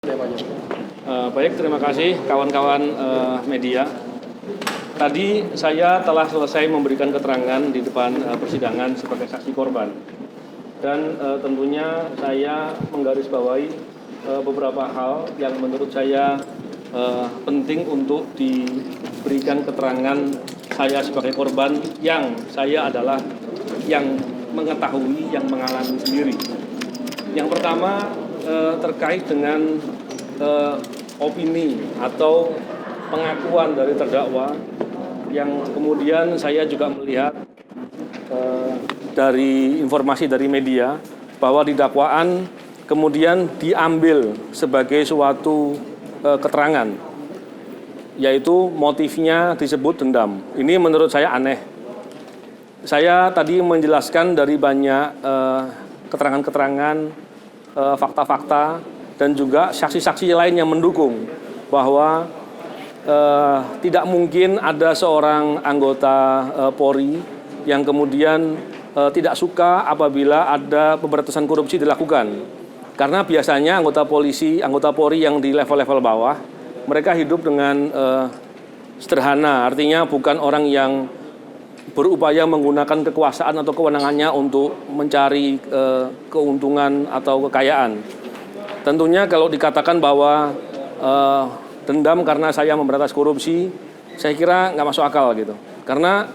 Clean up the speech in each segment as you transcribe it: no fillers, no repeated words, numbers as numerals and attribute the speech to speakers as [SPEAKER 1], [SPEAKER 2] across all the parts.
[SPEAKER 1] Baik, terima kasih kawan-kawan media. Tadi saya telah selesai memberikan keterangan di depan persidangan sebagai saksi korban. Dan tentunya saya menggarisbawahi beberapa hal yang menurut saya penting untuk diberikan keterangan saya sebagai korban yang saya adalah yang mengetahui, yang mengalami sendiri. Yang pertama terkait dengan opini atau pengakuan dari terdakwa yang kemudian saya juga melihat dari informasi dari media bahwa di dakwaan kemudian diambil sebagai suatu keterangan, yaitu motifnya disebut dendam. Ini menurut saya aneh. Saya tadi menjelaskan dari banyak keterangan-keterangan, fakta-fakta, dan juga saksi-saksi lain yang mendukung bahwa tidak mungkin ada seorang anggota Polri yang kemudian tidak suka apabila ada pemberantasan korupsi dilakukan. Karena biasanya anggota polisi, anggota Polri yang di level-level bawah, mereka hidup dengan sederhana, artinya bukan orang yang berupaya menggunakan kekuasaan atau kewenangannya untuk mencari keuntungan atau kekayaan. Tentunya kalau dikatakan bahwa dendam karena saya memberantas korupsi, saya kira nggak masuk akal gitu. Karena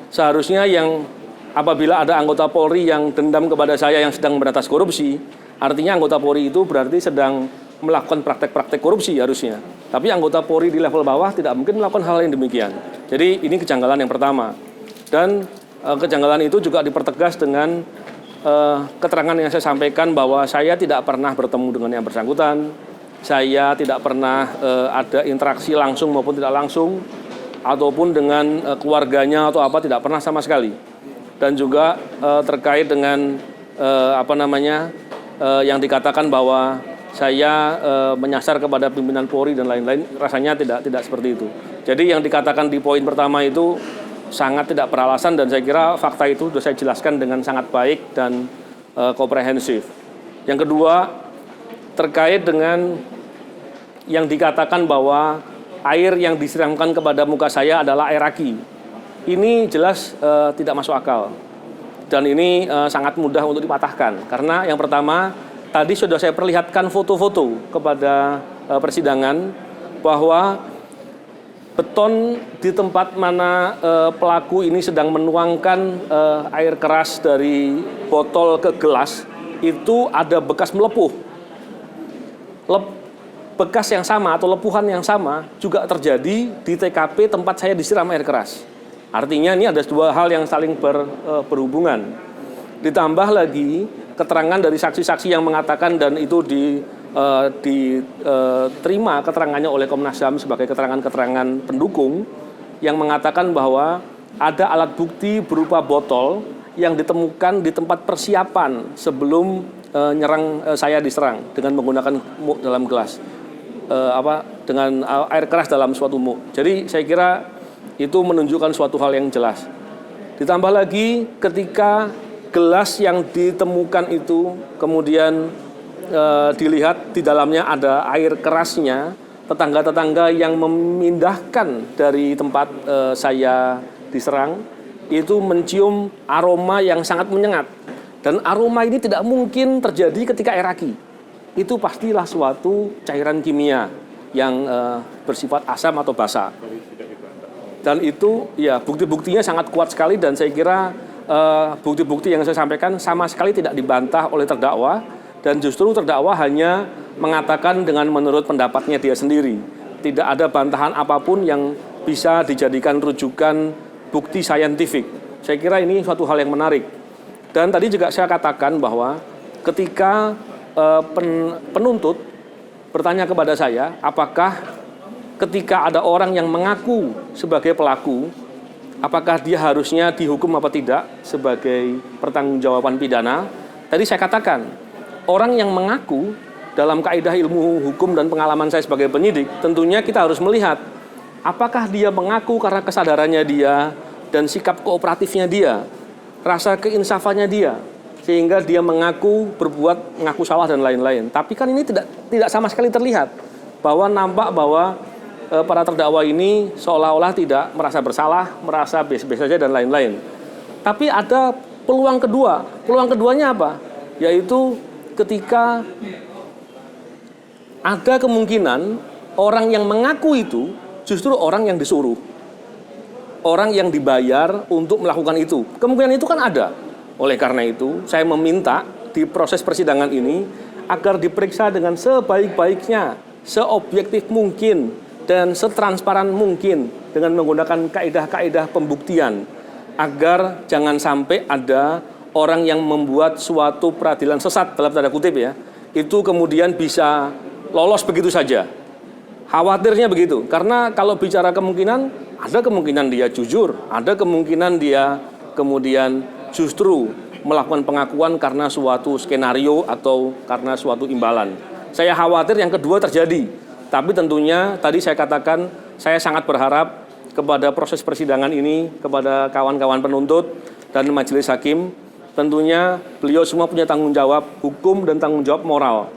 [SPEAKER 1] seharusnya yang apabila ada anggota Polri yang dendam kepada saya yang sedang memberantas korupsi, artinya anggota Polri itu berarti sedang melakukan praktek-praktek korupsi harusnya. Tapi anggota Polri di level bawah tidak mungkin melakukan hal yang demikian. Jadi ini kejanggalan yang pertama. Dan kejanggalan itu juga dipertegas dengan keterangan yang saya sampaikan bahwa saya tidak pernah bertemu dengan yang bersangkutan, saya tidak pernah ada interaksi langsung maupun tidak langsung, ataupun dengan keluarganya atau apa, tidak pernah sama sekali. Dan juga terkait dengan yang dikatakan bahwa saya menyasar kepada pimpinan Polri dan lain-lain, rasanya tidak seperti itu. Jadi yang dikatakan di poin pertama itu sangat tidak beralasan, dan saya kira fakta itu sudah saya jelaskan dengan sangat baik dan komprehensif. Yang kedua, terkait dengan yang dikatakan bahwa air yang disiramkan kepada muka saya adalah air aki. Ini jelas tidak masuk akal. Dan ini sangat mudah untuk dipatahkan. Karena yang pertama, tadi sudah saya perlihatkan foto-foto kepada persidangan bahwa beton di tempat mana pelaku ini sedang menuangkan air keras dari botol ke gelas, itu ada bekas melepuh. Bekas yang sama atau lepuhan yang sama juga terjadi di TKP tempat saya disiram air keras. Artinya ini ada dua hal yang saling berhubungan. Ditambah lagi keterangan dari saksi-saksi yang mengatakan, dan itu diterima keterangannya oleh Komnas HAM sebagai keterangan-keterangan pendukung, yang mengatakan bahwa ada alat bukti berupa botol yang ditemukan di tempat persiapan sebelum saya diserang dengan menggunakan muk dalam gelas, dengan air keras dalam suatu muk. Jadi saya kira itu menunjukkan suatu hal yang jelas. Ditambah lagi ketika gelas yang ditemukan itu kemudian dilihat di dalamnya ada air kerasnya, tetangga-tetangga yang memindahkan dari tempat saya diserang itu mencium aroma yang sangat menyengat. Dan aroma ini tidak mungkin terjadi ketika air aki. Itu pastilah suatu cairan kimia yang bersifat asam atau basa. Dan itu ya bukti-buktinya sangat kuat sekali, dan saya kira bukti-bukti yang saya sampaikan sama sekali tidak dibantah oleh terdakwa. Dan justru terdakwa hanya mengatakan dengan menurut pendapatnya dia sendiri. Tidak ada bantahan apapun yang bisa dijadikan rujukan bukti saintifik. Saya kira ini suatu hal yang menarik. Dan tadi juga saya katakan bahwa ketika penuntut bertanya kepada saya, apakah ketika ada orang yang mengaku sebagai pelaku, apakah dia harusnya dihukum apa tidak sebagai pertanggungjawaban pidana? Tadi saya katakan, orang yang mengaku dalam kaidah ilmu hukum dan pengalaman saya sebagai penyidik, tentunya kita harus melihat apakah dia mengaku karena kesadarannya dia dan sikap kooperatifnya dia, rasa keinsafannya dia. sehingga dia mengaku salah dan lain-lain. Tapi kan ini tidak sama sekali terlihat bahwa nampak bahwa para terdakwa ini seolah-olah tidak merasa bersalah, merasa biasa-biasa saja dan lain-lain. Tapi ada peluang kedua. Peluang keduanya apa? Yaitu ketika ada kemungkinan orang yang mengaku itu justru orang yang disuruh. Orang yang dibayar untuk melakukan itu. Kemungkinan itu kan ada. Oleh karena itu, saya meminta di proses persidangan ini agar diperiksa dengan sebaik-baiknya, seobjektif mungkin, dan setransparan mungkin dengan menggunakan kaidah-kaidah pembuktian agar jangan sampai ada orang yang membuat suatu peradilan sesat dalam tanda kutip ya, itu kemudian bisa lolos begitu saja. Khawatirnya begitu, karena kalau bicara kemungkinan, ada kemungkinan dia jujur, ada kemungkinan dia kemudian justru melakukan pengakuan karena suatu skenario atau karena suatu imbalan. Saya khawatir yang kedua terjadi, tapi tentunya tadi saya katakan saya sangat berharap kepada proses persidangan ini, kepada kawan-kawan penuntut dan majelis hakim, tentunya beliau semua punya tanggung jawab hukum dan tanggung jawab moral,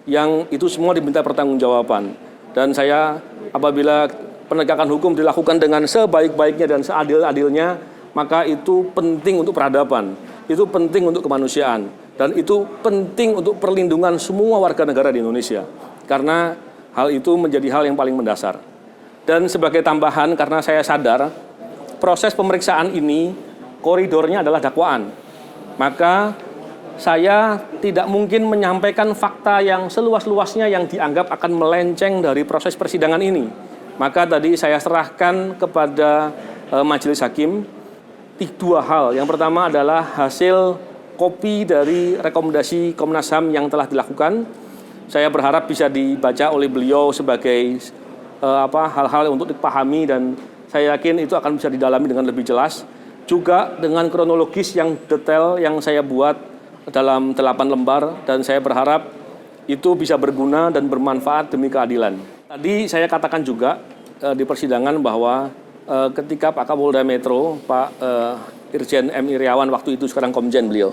[SPEAKER 1] yang itu semua diminta pertanggungjawaban. Dan saya apabila penegakan hukum dilakukan dengan sebaik-baiknya dan seadil-adilnya, maka itu penting untuk peradaban, itu penting untuk kemanusiaan, dan itu penting untuk perlindungan semua warga negara di Indonesia. Karena hal itu menjadi hal yang paling mendasar. Dan sebagai tambahan, karena saya sadar proses pemeriksaan ini koridornya adalah dakwaan, maka saya tidak mungkin menyampaikan fakta yang seluas-luasnya yang dianggap akan melenceng dari proses persidangan ini. Maka tadi saya serahkan kepada majelis hakim dua hal. Yang pertama adalah hasil kopi dari rekomendasi Komnas HAM yang telah dilakukan. Saya berharap bisa dibaca oleh beliau sebagai hal-hal untuk dipahami, dan saya yakin itu akan bisa didalami dengan lebih jelas. Juga dengan kronologis yang detail yang saya buat dalam 8 lembar, dan saya berharap itu bisa berguna dan bermanfaat demi keadilan. Tadi saya katakan juga di persidangan bahwa ketika Pak Kapolda Metro, Pak Irjen M. Iriawan, waktu itu sekarang Komjen beliau,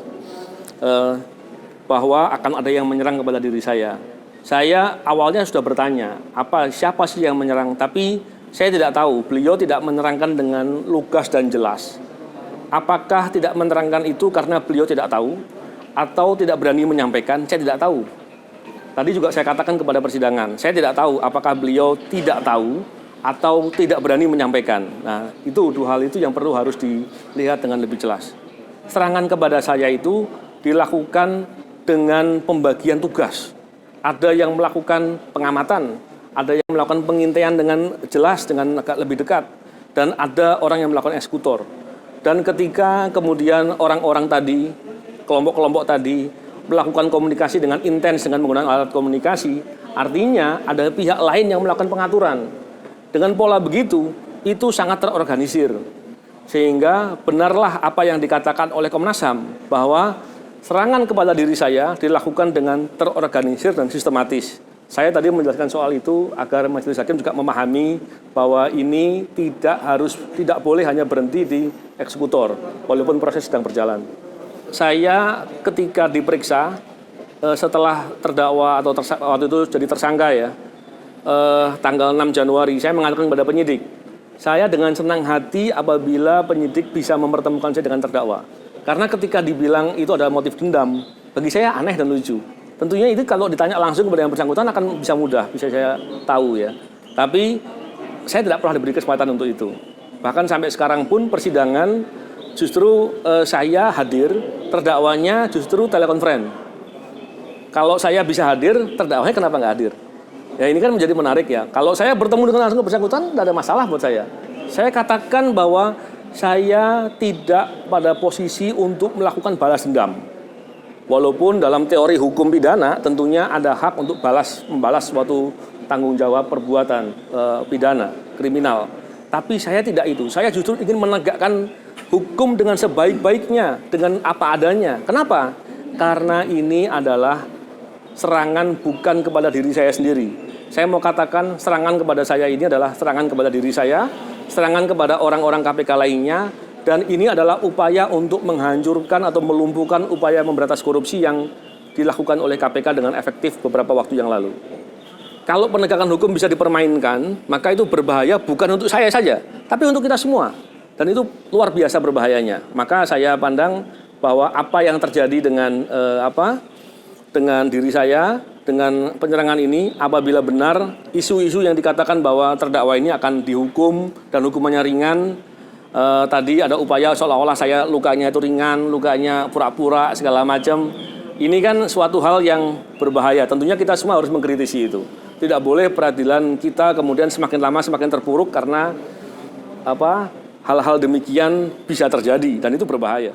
[SPEAKER 1] bahwa akan ada yang menyerang kepada diri saya. Saya awalnya sudah bertanya, siapa sih yang menyerang? Tapi saya tidak tahu, beliau tidak menerangkan dengan lugas dan jelas. Apakah tidak menerangkan itu karena beliau tidak tahu, atau tidak berani menyampaikan? Saya tidak tahu. Tadi juga saya katakan kepada persidangan, saya tidak tahu apakah beliau tidak tahu atau tidak berani menyampaikan. Nah, itu dua hal itu yang perlu harus dilihat dengan lebih jelas. Serangan kepada saya itu dilakukan dengan pembagian tugas. Ada yang melakukan pengamatan, ada yang melakukan pengintaian dengan jelas, dengan agak lebih dekat, dan ada orang yang melakukan eksekutor. Dan ketika kemudian orang-orang tadi, kelompok-kelompok tadi melakukan komunikasi dengan intens dengan menggunakan alat komunikasi, artinya ada pihak lain yang melakukan pengaturan. Dengan pola begitu, itu sangat terorganisir. Sehingga benarlah apa yang dikatakan oleh Komnas HAM, bahwa serangan kepada diri saya dilakukan dengan terorganisir dan sistematis. Saya tadi menjelaskan soal itu agar majelis hakim juga memahami bahwa ini tidak boleh hanya berhenti di eksekutor, walaupun proses sedang berjalan. Saya ketika diperiksa setelah terdakwa atau waktu itu jadi tersangka ya, tanggal 6 Januari, saya mengatakan kepada penyidik, saya dengan senang hati apabila penyidik bisa mempertemukan saya dengan terdakwa. Karena ketika dibilang itu adalah motif dendam, bagi saya aneh dan lucu. Tentunya itu kalau ditanya langsung kepada yang bersangkutan akan bisa mudah, bisa saya tahu ya. Tapi saya tidak pernah diberi kesempatan untuk itu. Bahkan sampai sekarang pun persidangan justru saya hadir, terdakwanya justru telekonferensi. Kalau saya bisa hadir, terdakwanya kenapa nggak hadir? Ya ini kan menjadi menarik ya. Kalau saya bertemu dengan langsung bersangkutan, tidak ada masalah buat saya. Saya katakan bahwa saya tidak pada posisi untuk melakukan balas dendam. Walaupun dalam teori hukum pidana tentunya ada hak untuk membalas suatu tanggung jawab perbuatan pidana, kriminal. Tapi saya tidak itu. Saya justru ingin menegakkan hukum dengan sebaik-baiknya, dengan apa adanya. Kenapa? Karena ini adalah serangan bukan kepada diri saya sendiri. Saya mau katakan serangan kepada saya ini adalah serangan kepada diri saya, serangan kepada orang-orang KPK lainnya, Dan ini adalah upaya untuk menghancurkan atau melumpuhkan upaya memberantas korupsi yang dilakukan oleh KPK dengan efektif beberapa waktu yang lalu. Kalau penegakan hukum bisa dipermainkan, maka itu berbahaya bukan untuk saya saja, tapi untuk kita semua. Dan itu luar biasa berbahayanya. Maka saya pandang bahwa apa yang terjadi dengan dengan diri saya, dengan penyerangan ini, apabila benar isu-isu yang dikatakan bahwa terdakwa ini akan dihukum dan hukumannya ringan, tadi ada upaya seolah-olah saya lukanya itu ringan, lukanya pura-pura segala macam. Ini kan suatu hal yang berbahaya. Tentunya kita semua harus mengkritisi itu. Tidak boleh peradilan kita kemudian semakin lama semakin terpuruk karena hal-hal demikian bisa terjadi dan itu berbahaya.